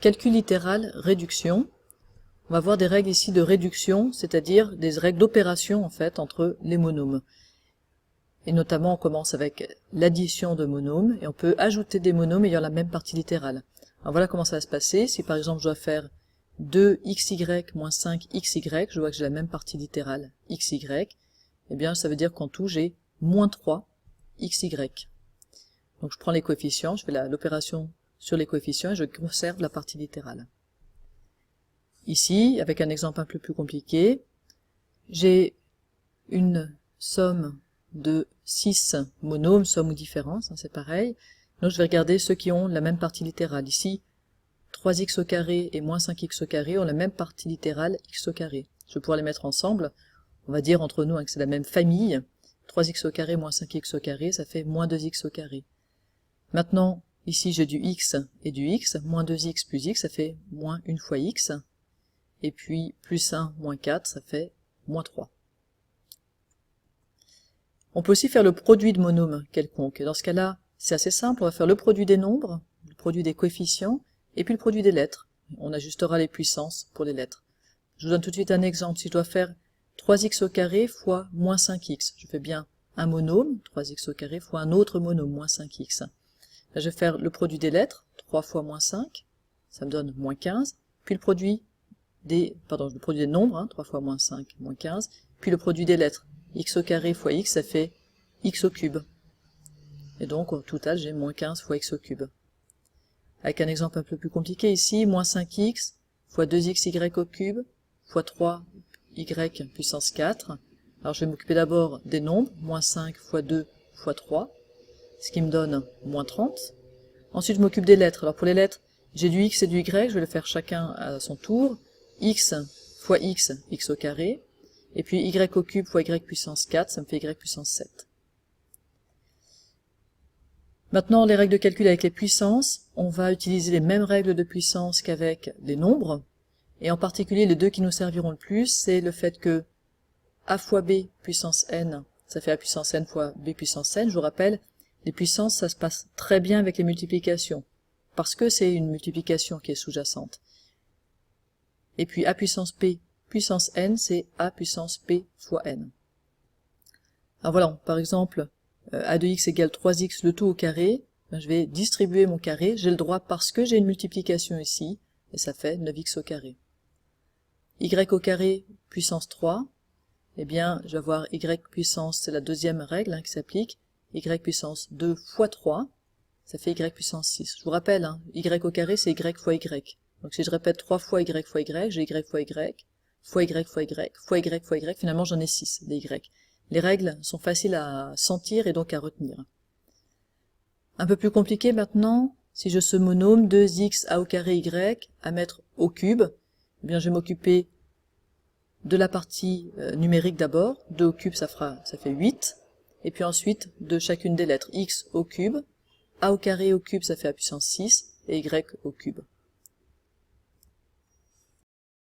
Calcul littéral, réduction. On va voir des règles ici de réduction, c'est-à-dire des règles d'opération en fait entre les monômes. Et notamment on commence avec l'addition de monômes et on peut ajouter des monômes ayant la même partie littérale. Alors voilà comment ça va se passer. Si par exemple je dois faire 2xy moins 5xy, je vois que j'ai la même partie littérale xy, eh bien ça veut dire qu'en tout j'ai moins 3xy. Donc je prends les coefficients, je fais l'opération sur les coefficients et je conserve la partie littérale. Ici, avec un exemple un peu plus compliqué, j'ai une somme de 6 monômes, somme ou différence, hein, c'est pareil. Donc je vais regarder ceux qui ont la même partie littérale. Ici, 3x au carré et moins 5x au carré ont la même partie littérale x au carré. Je vais pouvoir les mettre ensemble. On va dire entre nous hein, que c'est la même famille. 3x au carré moins 5x au carré, ça fait moins 2x au carré. Maintenant, ici j'ai du x et du x. Moins 2x plus x, ça fait moins 1 fois x. Et puis plus 1 moins 4, ça fait moins 3. On peut aussi faire le produit de monômes quelconque. Dans ce cas-là, c'est assez simple, on va faire le produit des nombres, le produit des coefficients, et puis le produit des lettres. On ajustera les puissances pour les lettres. Je vous donne tout de suite un exemple. Si je dois faire 3x au carré fois moins 5x, je fais bien un monôme, 3x au carré fois un autre monôme, moins 5x. Là, je vais faire le produit des lettres, 3 fois moins 5, ça me donne moins 15, puis le produit des nombres, hein, 3 fois moins 5, moins 15, puis le produit des lettres, x au carré fois x, ça fait x au cube. Et donc, au total, j'ai moins 15 fois x au cube. Avec un exemple un peu plus compliqué ici, moins 5x fois 2xy au cube fois 3y puissance 4. Alors, je vais m'occuper d'abord des nombres, moins 5 fois 2 fois 3, ce qui me donne moins 30. Ensuite, je m'occupe des lettres. Alors, pour les lettres, j'ai du x et du y, je vais le faire chacun à son tour. X fois x, x au carré. Et puis y au cube fois y puissance 4, ça me fait y puissance 7. Maintenant, les règles de calcul avec les puissances, on va utiliser les mêmes règles de puissance qu'avec les nombres. Et en particulier, les deux qui nous serviront le plus, c'est le fait que a fois b puissance n, ça fait a puissance n fois b puissance n. Je vous rappelle, les puissances, ça se passe très bien avec les multiplications, parce que c'est une multiplication qui est sous-jacente. Et puis a puissance p puissance n, c'est a puissance p fois n. Alors voilà, par exemple, a de x égale 3x le tout au carré, ben je vais distribuer mon carré, j'ai le droit parce que j'ai une multiplication ici, et ça fait 9x au carré. Y au carré puissance 3, eh bien je vais avoir y puissance, c'est la deuxième règle hein, qui s'applique, y puissance 2 fois 3, ça fait y puissance 6. Je vous rappelle, hein, y au carré c'est y fois y. Donc si je répète 3 fois y fois y, j'ai y fois y, fois y fois y, fois y fois y, finalement j'en ai 6, des y. Les règles sont faciles à sentir et donc à retenir. Un peu plus compliqué maintenant, si je ce monôme 2x a au carré y à mettre au cube, eh bien je vais m'occuper de la partie numérique d'abord, 2 au cube ça fait 8, et puis ensuite de chacune des lettres, x au cube, a au carré au cube ça fait a puissance 6, et y au cube.